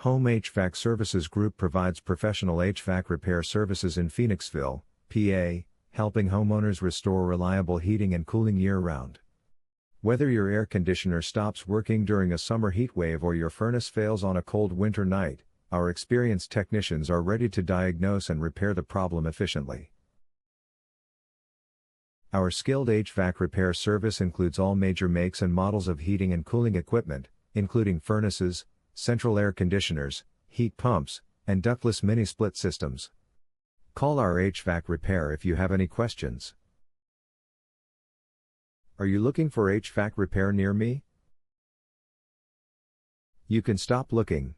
Home HVAC Services Group provides professional HVAC repair services in Phoenixville, PA, helping homeowners restore reliable heating and cooling year-round. Whether your air conditioner stops working during a summer heat wave or your furnace fails on a cold winter night, our experienced technicians are ready to diagnose and repair the problem efficiently. Our skilled HVAC repair service includes all major makes and models of heating and cooling equipment, including furnaces, central air conditioners, heat pumps, and ductless mini-split systems. Call our HVAC repair if you have any questions. Are you looking for HVAC repair near me? You can stop looking.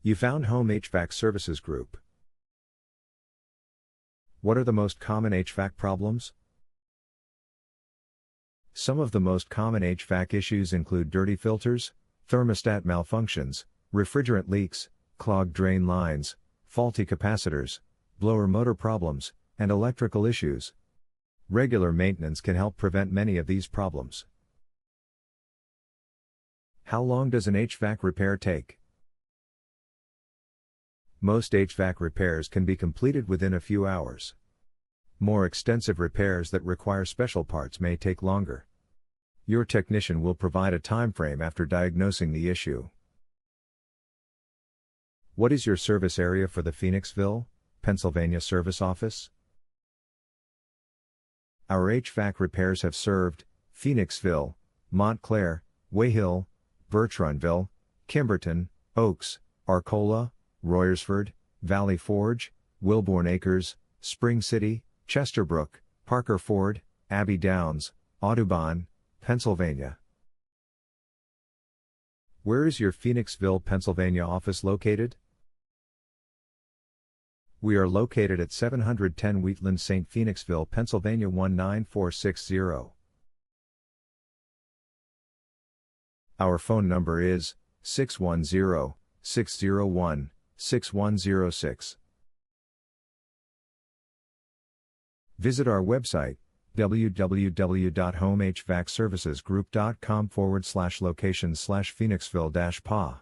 You found Home HVAC Services Group. What are the most common HVAC problems? Some of the most common HVAC issues include dirty filters, thermostat malfunctions, refrigerant leaks, clogged drain lines, faulty capacitors, blower motor problems, and electrical issues. Regular maintenance can help prevent many of these problems. How long does an HVAC repair take? Most HVAC repairs can be completed within a few hours. More extensive repairs that require special parts may take longer. Your technician will provide a time frame after diagnosing the issue. What is your service area for the Phoenixville, Pennsylvania service office? Our HVAC repairs have served Phoenixville, Montclair, Wayhill, Bertrandville, Kimberton, Oaks, Arcola, Royersford, Valley Forge, Wilbourn Acres, Spring City, Chesterbrook, Parker Ford, Abbey Downs, Audubon, Pennsylvania. Where is your Phoenixville, Pennsylvania office located? We are located at 710 Wheatland St. Phoenixville, Pennsylvania 19460. Our phone number is 610-601-6106. Visit our website, www.homehvacservicesgroup.com/locations/Phoenixville-PA.